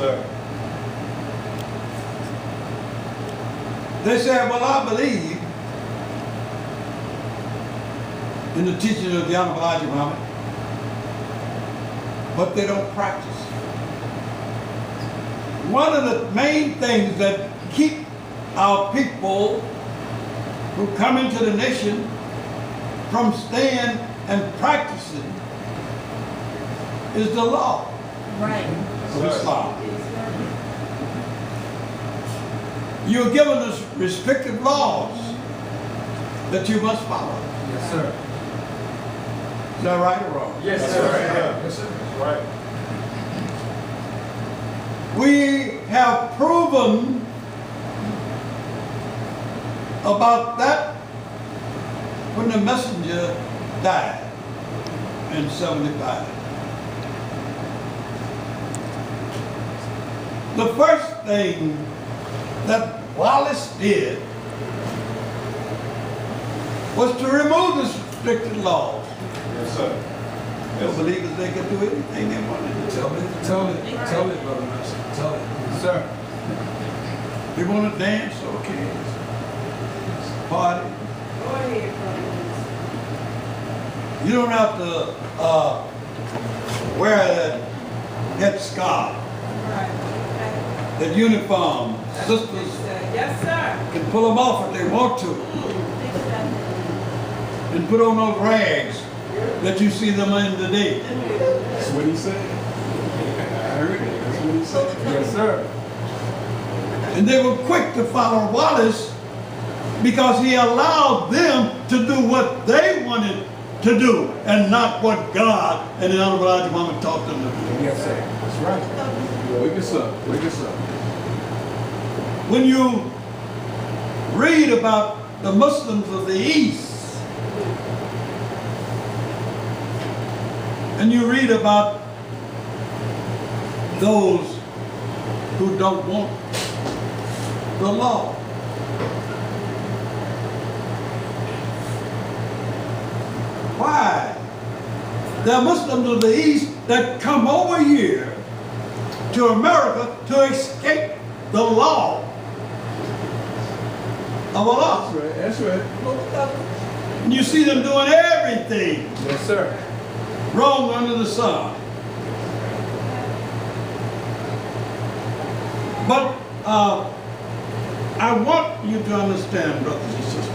sir. They said, well, I believe in the teaching of the Honorable Elijah Muhammad, but they don't practice. One of the main things that keep our people who come into the nation from staying and practicing is the law of Islam. You're given us restrictive laws that you must follow. Yes, sir. Is that right or wrong? Yes, That's sir. right. Yes, sir. That's right. We have proven about that when the messenger died in 75. The first thing that Wallace did was to remove the restricted laws. Yes, sir. The believers, they could do anything they wanted to do. Tell it, brother Master. Tell it. Yes, sir. They want to dance, okay. Party. Go ahead, brother. You don't have to wear that headscarf, Right. that uniform. Sisters Yes, sir. can pull them off if they want to and put on those rags that you see them in today. That's what he said. I heard it. That's what he said. Yes, sir. And they were quick to follow Wallace because he allowed them to do what they wanted to do and not what God and the Honorable Elijah Muhammad taught them to do. Yes, sir. That's right. Wake us up. Wake us up. When you read about the Muslims of the East, and you read about those who don't want the law, why? There are Muslims of the East that come over here to America to escape the law of Allah. That's right. That's right. And you see them doing everything Yes, sir. wrong under the sun. But I want you to understand, brothers and sisters,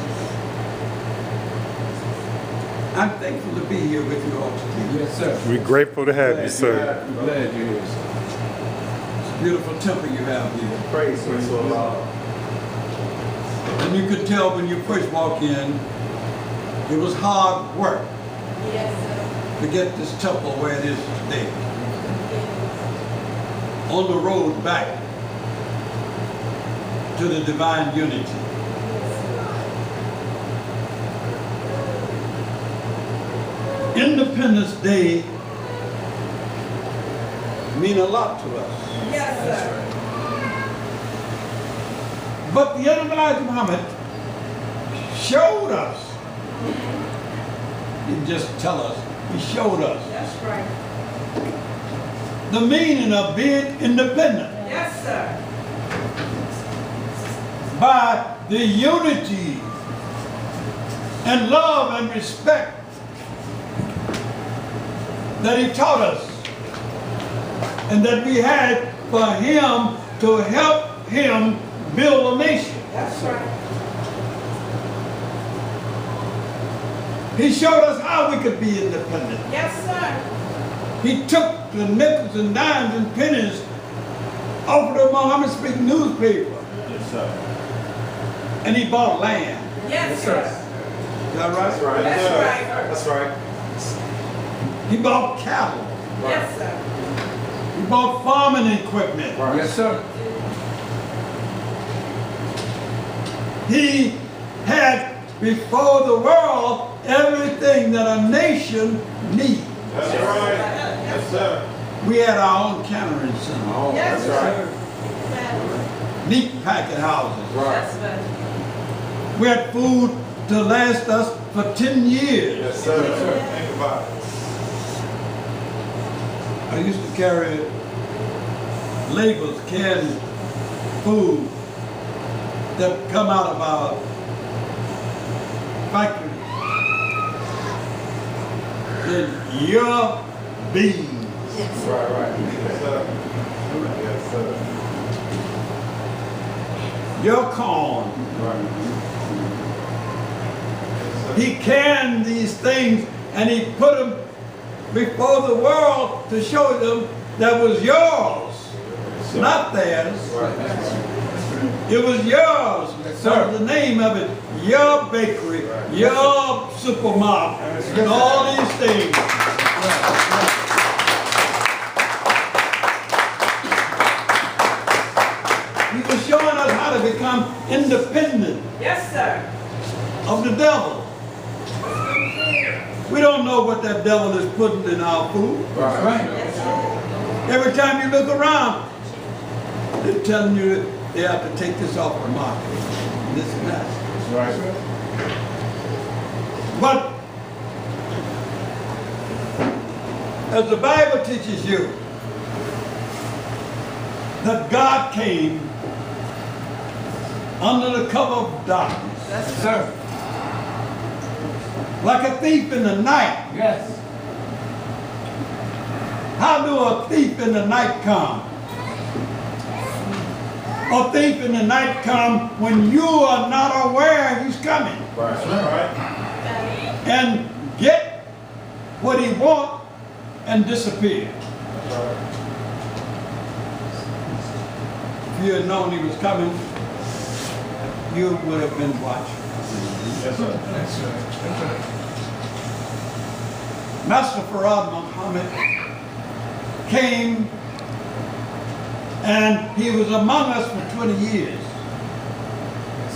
I'm thankful to be here with you all today. Yes, sir. We're grateful to have you, sir. We're glad you're here, sir. It's a beautiful temple you have here. Praise to Allah. And you could tell when you first walk in, it was hard work Yes, sir. to get this temple where it is today. On the road back to the divine unity. Independence Day mean a lot to us. Yes, sir. But the Honorable Elijah Muhammad showed us. He didn't just tell us, he showed us That's right. the meaning of being independent Yes, sir. by the unity and love and respect that he taught us and that we had for him to help him build a nation. That's right. He showed us how we could be independent. Yes, sir. He took the nickels and dimes and pennies off of the Muhammad Speak newspaper Yes, sir. and he bought land. Yes, sir. sir. Is that right? That's right. That's Yes, sir. right. That's right. He bought cattle. Yes, sir. He bought farming equipment. Right. Yes, sir. He had before the world everything that a nation needs. That's right. Yes, sir. We had our own cannery center, Oh, Yes, that's sir. right. meat packet houses. Yes, sir. We had food to last us for 10 years. Yes, sir. Think about it. I used to carry labels, canned food that come out of our factories. Then your beans. Right, right. Yes, sir. Yes, sir. Your corn. Right. He canned these things and he put them before the world to show them that was yours, not theirs. It was yours. That was the name of it. Your bakery, your supermarket, and all these things. He was showing us how to become independent Yes, sir. of the devil. We don't know what that devil is putting in our food. Right. Every time you look around, they're telling you that they have to take this off the market. This and that. Right. But as the Bible teaches you, that God came under the cover of darkness. Yes, Sir. Like a thief in the night. Yes. How do a thief in the night come? A thief in the night come when you are not aware he's coming. Right. Right. And get what he wants and disappear. If you had known he was coming, you would have been watching. Yes, sir. Master Farad Muhammad came and he was among us for 20 years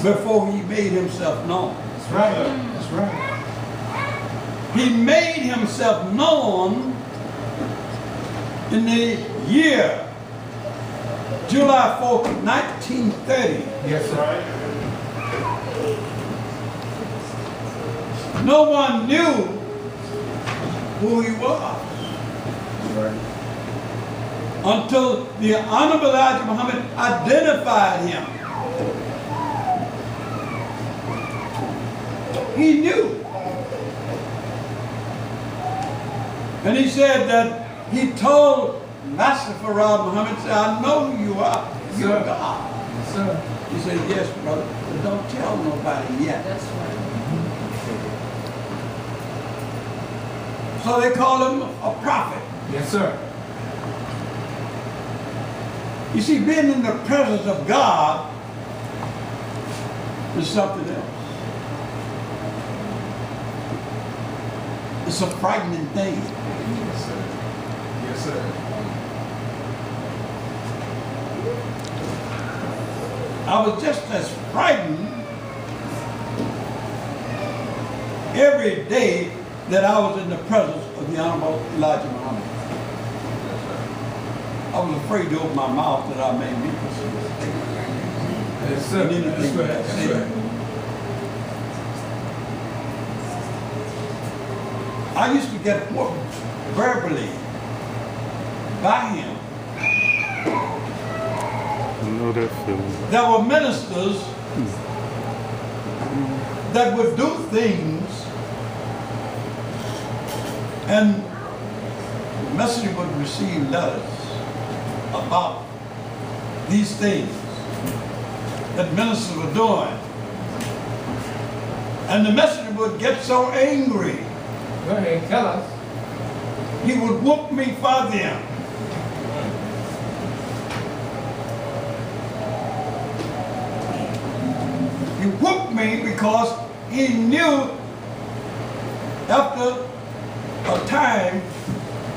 before he made himself known. That's right. That's right. He made himself known in the year July 4th, 1930. Yes, sir. Right. No one knew who he was Right. until the Honorable Elijah Muhammad identified him. He knew. And he said that he told Master Farad Muhammad, said, I know who you are. You're Sir. God. Yes, sir. He said, yes, brother, but don't tell nobody yet. That's right. So they call him a prophet. Yes, sir. You see, being in the presence of God is something else. It's a frightening thing. Yes, sir. Yes, sir. I was just as frightened every day that I was in the presence of the Honorable Elijah Muhammad. I was afraid to open my mouth that I may make mistakes. Yes, sir. And anything That's right. that I That's say. right. I used to get whooped verbally by him. I know that feeling. There were ministers that would do things and the messenger would receive letters about these things that ministers were doing. And the messenger would get so angry, Go ahead, tell us. he would whoop me for them. He whooped me because he knew after a time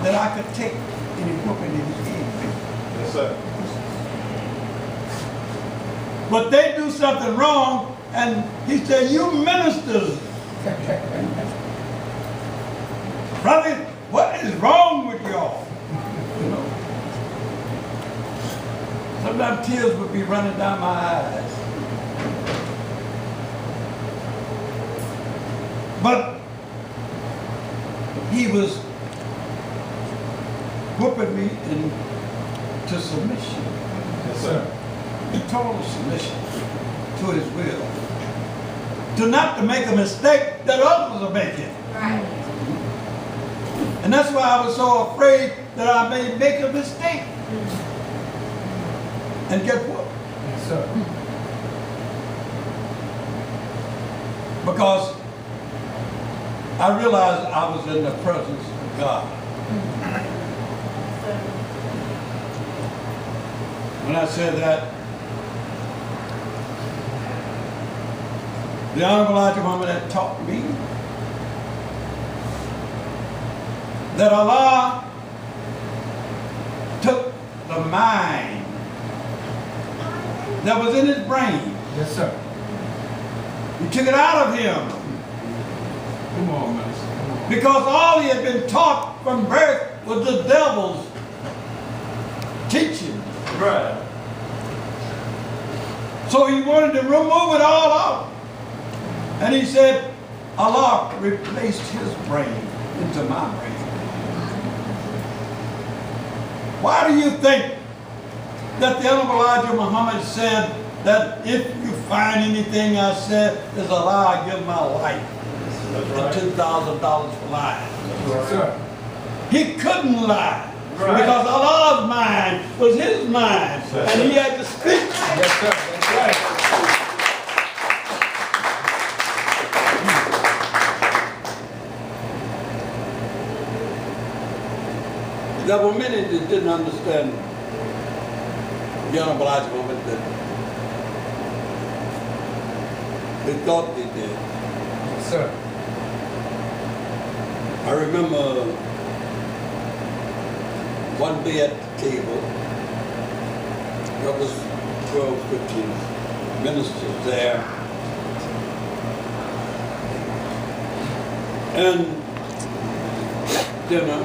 that I could take any whooping in his hand. Yes, sir. But they do something wrong, and he said, you ministers, brother, what is wrong with y'all? You know. Sometimes tears would be running down my eyes. But he was whooping me and to submission, Yes, sir. total submission to his will. To not to make a mistake that others are making. Right. And that's why I was so afraid that I may make a mistake. And get what? Yes, sir. Because I realized I was in the presence of God. When I said that, the Honorable Elijah Muhammad had taught me that Allah took the mind that was in his brain. Yes, sir. He took it out of him Come on, minister. Come on. because all he had been taught from birth was the devil's teaching. Right. So he wanted to remove it all out. And he said, Allah replaced his brain into my brain. Why do you think that the Honorable Elijah Muhammad said that if you find anything I said is a lie, I give my life and $2,000 for lying? Yes, sir. He couldn't lie Right. because Allah's mind was his mind, and he had to speak. Yes, sir. That's right. There were many that didn't understand the Honorable Elijah Muhammad that they thought they did. Yes, sir. I remember one day at the table, there was 12, 15 ministers there. And dinner,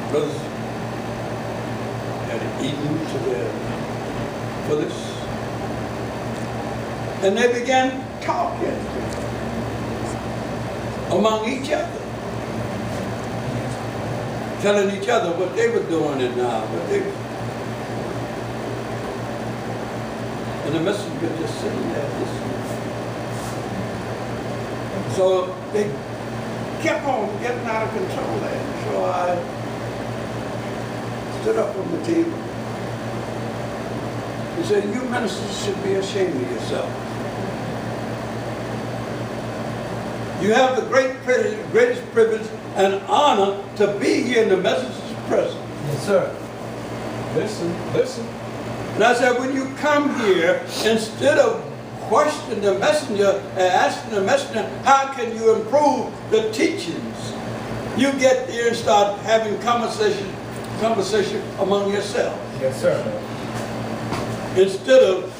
brothers had eaten to their fullest. And they began talking among each other, telling each other what they were doing and and the messenger just sitting there listening. So they kept on getting out of control there. So I stood up on the table and said, you ministers should be ashamed of yourself. You have the greatest privilege and honor to be here in the messenger's presence. Yes, sir. Listen, listen. And I said, when you come here, instead of questioning the messenger and asking the messenger, how can you improve the teachings? You get there and start having conversation among yourselves. Yes, sir. Instead of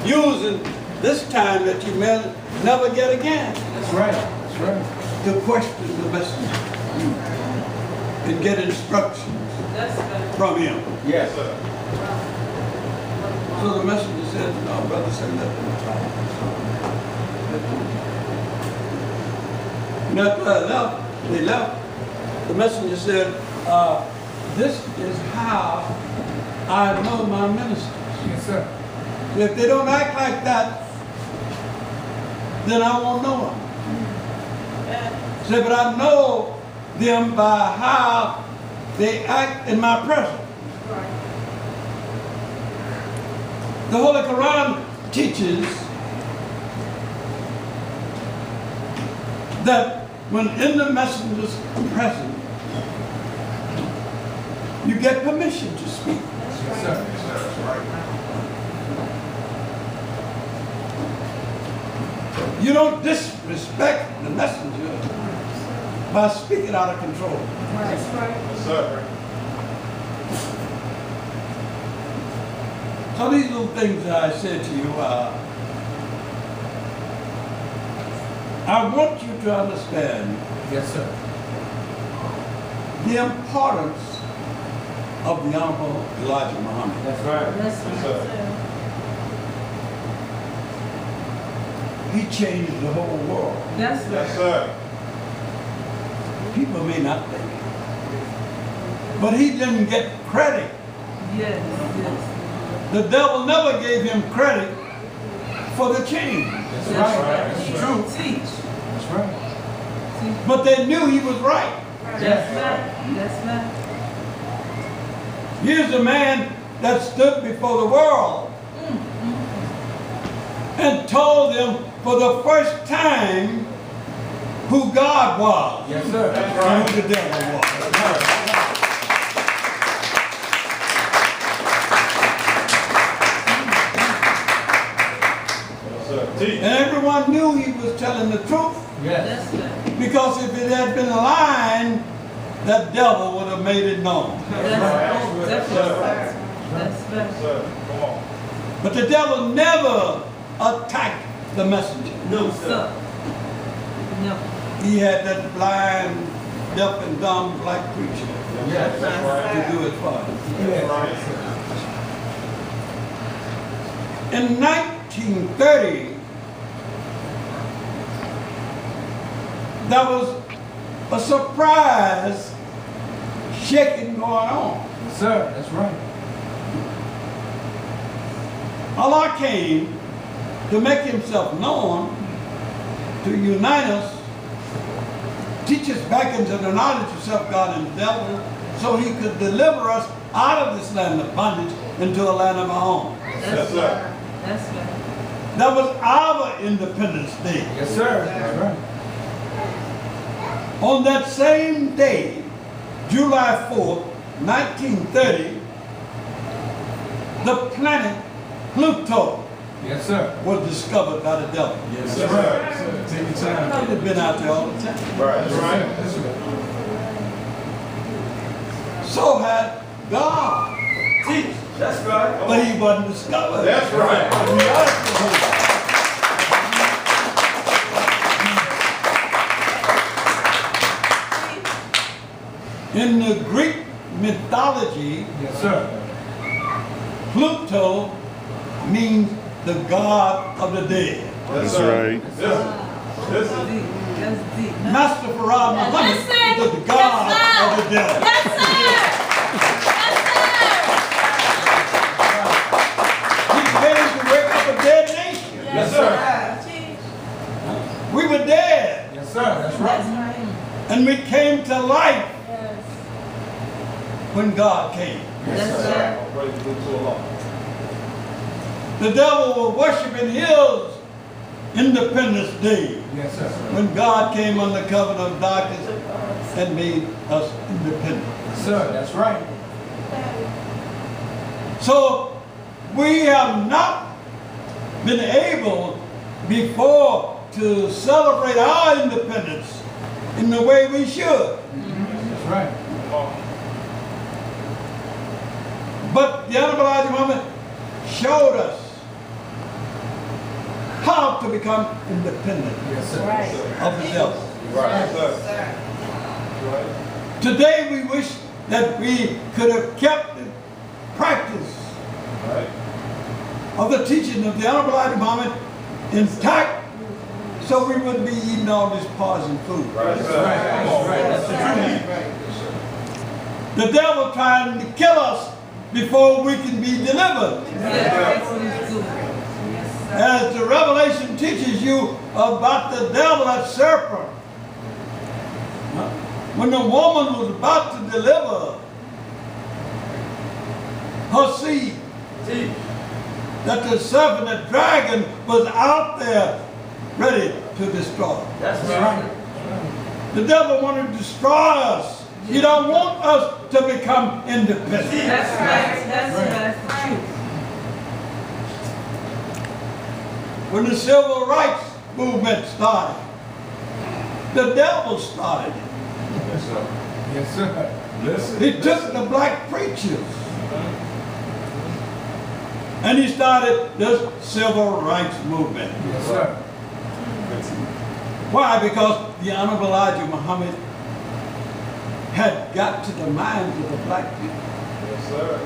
using this time that you may never get again That's right. That's right. to question the messenger and get instructions That's good. from him. Yes, sir. So the messenger said, no, brother said, let them talk. And after they left, the messenger said, this is how I know my ministers. Yes, sir. If they don't act like that, then I won't know them. Say, but I know them by how they act in my presence. The Holy Quran teaches that when in the messenger's presence, you get permission to speak. Yes, sir. That's right. You don't disrespect the messenger by speaking out of control. That's right. Yes, sir. So these little things that I said to you, I want you to understand Yes, sir. the importance of the Honorable Elijah Muhammad. That's right. Yes, sir. He changed the whole world. That's Yes, right. sir. People may not think it. but he didn't get credit. Yes, yes. The devil never gave him credit for the change. That's right. That's true. Teach. That's right. But they knew he was right. That's right. That's right. Here's a man that stood before the world and told them for the first time who God was Yes, sir. and who the devil was. And everyone knew he was telling the truth, Yes. That's right. because if it had been lying, that devil would have made it known. That's right. That's right. That's right. But the devil never attacked the messenger. Sir. No. He had that blind, deaf and dumb black preacher Yes. to do it for him. Yes. In 1930, there was a surprise shaking going on. Yes, sir. That's right. Allah came to make himself known, to unite us, teach us back into the knowledge of self-God and the devil, so he could deliver us out of this land of bondage into a land of our own. That's right. That's right. That was our Independence Day. Yes, sir. That's right. On that same day, July 4th, 1930, the planet Pluto Yes, sir. was discovered by the devil. Yes, That's sir. right. Take your time. It had been out there all the time. That's right. That's right. So had God, Teach. That's right. but he wasn't discovered. That's right. In the Greek mythology, Yes, sir. Pluto means the god of the dead. That's right. This Deep. That's deep. Master Farad Muhammad Yes, sir. was the god Yes, sir. of the dead. Yes, sir. He came to wake up a dead nation. Yes, sir. We were dead, Yes, sir. That's right. and we came to life Yes. when God came. That's right. The devil was worshiping his Independence Day Yes, sir. when God came on the covenant of darkness and made us independent. Yes, sir. That's right. So we have not been able before to celebrate our independence in the way we should. That's right. But the Honorable Elijah Muhammad showed us how to become independent Yes, sir. of the devil. Right. Today we wish that we could have kept the practice of the teaching of the Honorable Elijah Muhammad intact, so we wouldn't be eating all this poison food. That's right. That's right. That's the truth. The devil trying to kill us before we can be delivered. Yes, please do. As the Revelation teaches you about the devil, that serpent. When the woman was about to deliver her seed, that the serpent, the dragon, was out there ready to destroy. That's right. The devil wanted to destroy us. He don't want us to become independent. That's right. That's the truth. When the civil rights movement started, the devil started it. Yes, sir. Listen. He took the black preachers and he started this civil rights movement. Yes, sir. Why? Because the Honorable Elijah Muhammad had got to the minds of the black people. Yes, sir.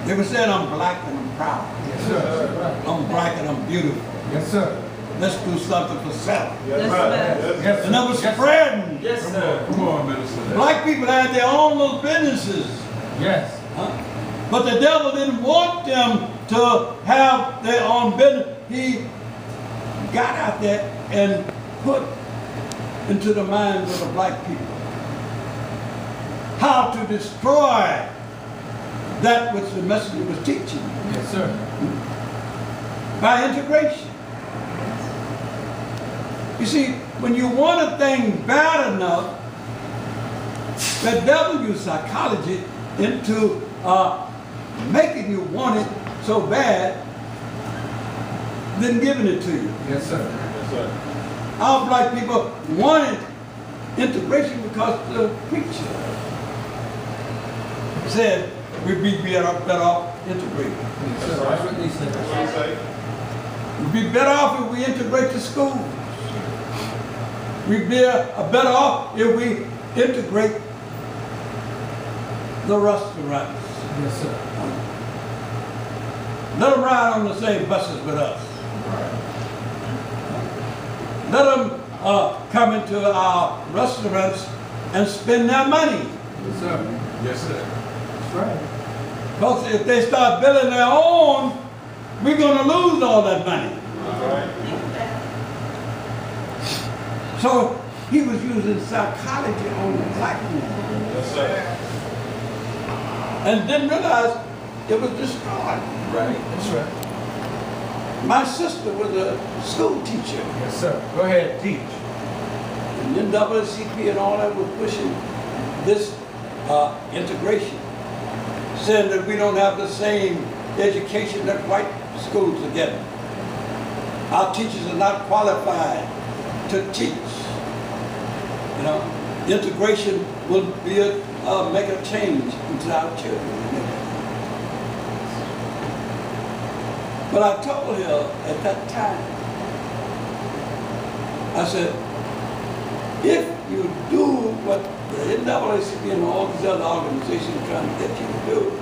They were saying, I'm black and I'm proud. Yes, sir. I'm black and I'm beautiful. Yes, sir. let's do something for self. That's best. Yes, And that was sir. spreading. Yes, Come sir. on, come on, minister. Black people had their own little businesses. Yes. But the devil didn't want them to have their own business. He got out there and put into the minds of the black people how to destroy that which the messenger was teaching Yes, sir. by integration. You see, when you want a thing bad enough, the devil uses psychology into making you want it so bad, then giving it to you. Yes, sir. Yes, sir. Our black people wanted integration because the preacher said we'd be better off integrated. Yes, sir. That's what they said. That's what he say. We'd be better off if we integrate the schools. We'd be better off if we integrate the restaurants. Yes, sir. Let them ride on the same buses with us. Let them come into our restaurants and spend their money. Yes, sir. Yes, sir. That's right. Because if they start building their own, we're going to lose all that money. That's right. So he was using psychology on the black man Yes, sir. and didn't realize it was destroyed. Right. That's right. My sister was a school teacher. Yes, sir. Go ahead, teach. And NAACP and all that were pushing this integration, saying that we don't have the same education that white schools are getting. Our teachers are not qualified to teach. You know, integration will be make a change into our children. But I told her at that time, I said, if you do what the NAACP and all these other organizations are trying to get you to do,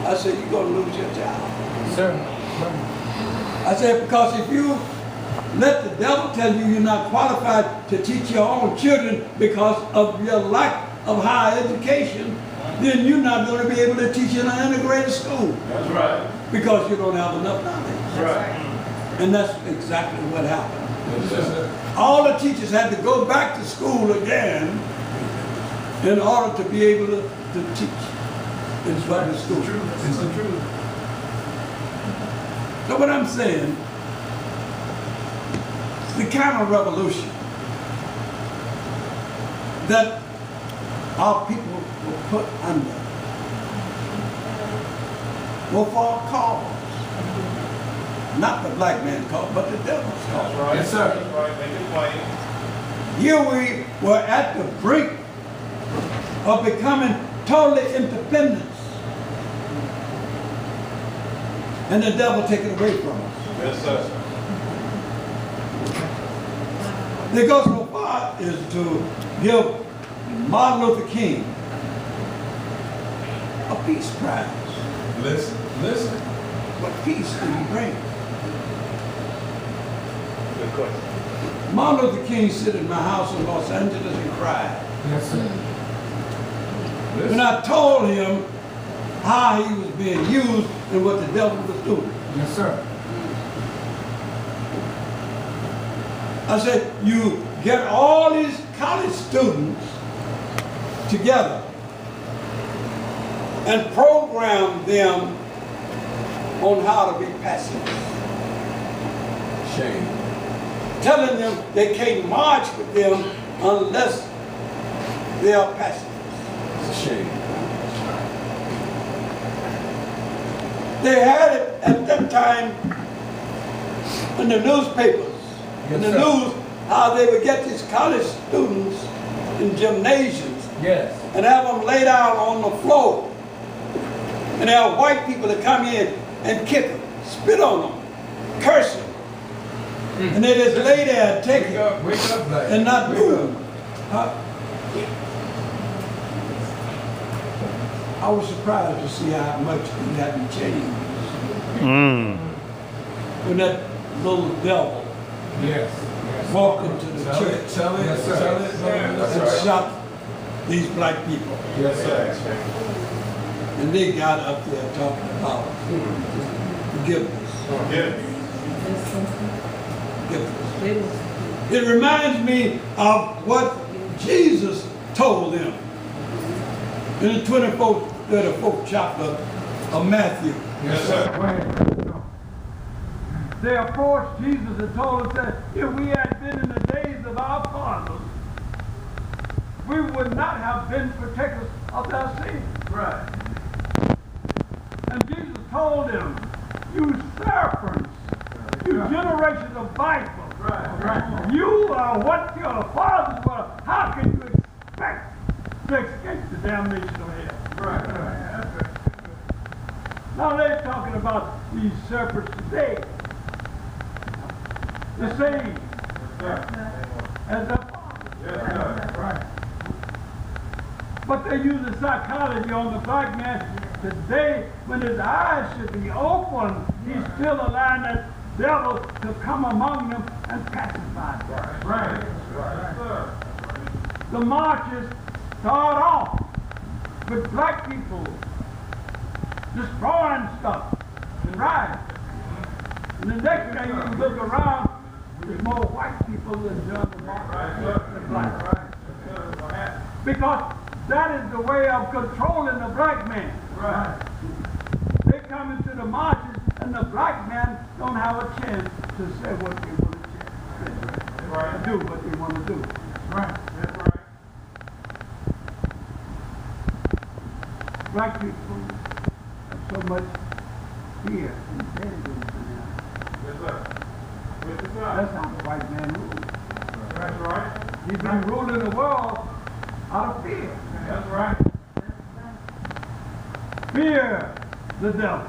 I said, you're going to lose your job. Yes, sir. Right. I said, because if you let the devil tell you you're not qualified to teach your own children because of your lack of higher education, then you're not going to be able to teach in an integrated school That's right. because you don't have enough knowledge. That's right. And that's exactly what happened. Yes, sir. All the teachers had to go back to school again in order to be able to teach in public school. It's the truth. So what I'm saying, the kind of revolution that our people were put under were for a cause. Not the black man's cause, but the devil's That's cause. right. Yes, sir. That's right. Make it plain. Here we were at the brink of becoming totally independent. And the devil take it away from us. Yes, sir. They go so far as to give Martin Luther King a peace prize. Listen. Listen. What peace did he bring? Good question. Martin Luther King sit in my house in Los Angeles and cried. Yes, sir. Listen. When I told him how he was being used and what the devil was doing. Yes, sir. I said, you get all these college students together and program them on how to be passive. Shame. Telling them they can't march with them unless they are passive. It's a shame. They had it at that time in the newspapers, in the Yes, sir. news, how they would get these college students in gymnasiums Yes. and have them lay down on the floor. And there are white people that come in and kick them, spit on them, curse them. And they just lay there and take it Wake up, black. and not Wake move. up. Huh? I was surprised to see how much he hadn't changed. Mm. When that little devil Yes. walked into the church Tell it. Yes, sir. Tell it. That's and right. shot these black people. Yes, sir. And they got up there talking about forgiveness. Forgiveness. It reminds me of what Jesus told them in the 34th chapter of Matthew. Yes, sir. They approached Jesus and told us that if we had been in the days of our fathers, we would not have been partakers of their sins. Right. And Jesus told them, you serpents, you generation of vipers, Right. you are what your fathers were. How can you expect to escape the damnation of hell? Right. Now they're talking about these serpents today. The same as the fathers. Yes, sir. Right. But they use the psychology on the black man today when his eyes should be open. He's still allowing that devil to come among them and pacify them. Right. Right. The marches start off with black people destroying stuff and rioting. And the next thing you look around, there's more white people than the march than black. Because that is the way of controlling the black man. Right. They come into the marches and the black man don't have a chance to say what they want to say. Right. To do what they want to do. Right. That's right. Black people have so much fear and vengeance in them. Yes, sir. Yes, sir. That's how the white man rules. That's right. He's been ruling the world out of fear. That's right. Fear the devil.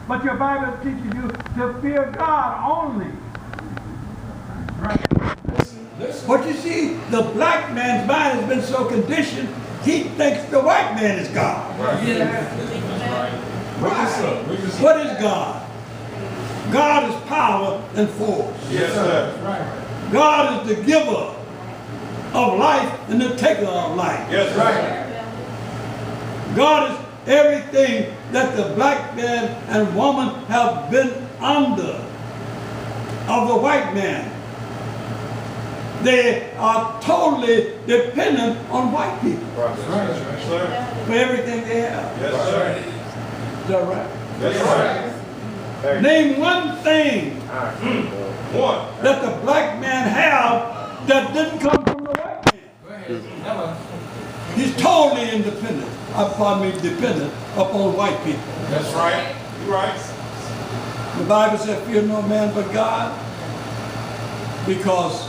But your Bible teaches you to fear God only. Right. But you see, the black man's mind has been so conditioned, he thinks the white man is God. What is God? God is power and force. Yes, sir. Right. God is the giver of life and the taker of life. Yes, right. God is everything that the black man and woman have been under of the white man. They are totally dependent on white people Yes, sir. for everything they have. Yes, sir. Is that right? That's right. Name one thing One. that the black man have that didn't come from the white man. Go ahead. He's totally independent. Dependent upon white people. That's right. You're right. The Bible says, fear no man but God, because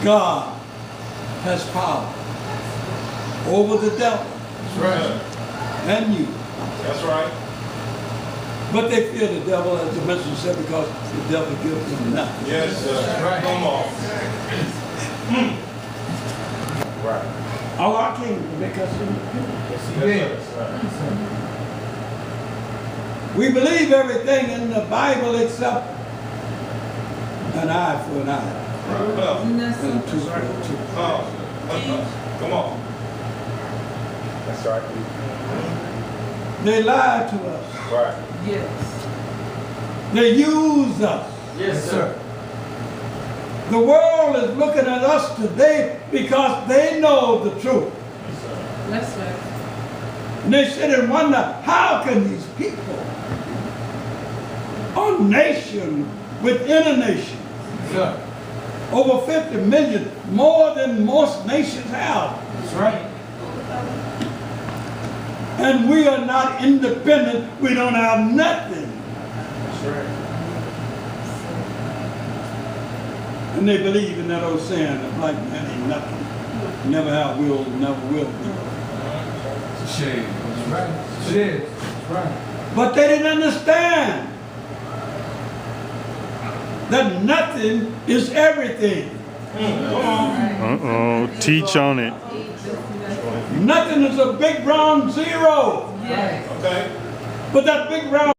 God has power over the devil That's right. and you. That's right. But they fear the devil, as the message said, because the devil gives them nothing. Yes, sir. Right. Come on. Right. Our King make us independent. Yes, sir. We believe everything in the Bible except an eye for an eye Isn't that and a something? tooth for a tooth. Come on. That's right. They lie to us. Right. Yes. They use us. Yes, sir. The world is looking at us today because they know the truth. That's right. And they sit and wonder, how can these people, a nation within a nation, Sir. over 50 million, more than most nations have, That's right. and we are not independent, we don't have nothing. That's right. And they believe in that old saying, the black man ain't nothing. Never have, will, never will be. It's a shame. That's right. It is. That's right. But they didn't understand that nothing is everything. Teach on it. Nothing is a big round zero. Yes. Okay. But that big round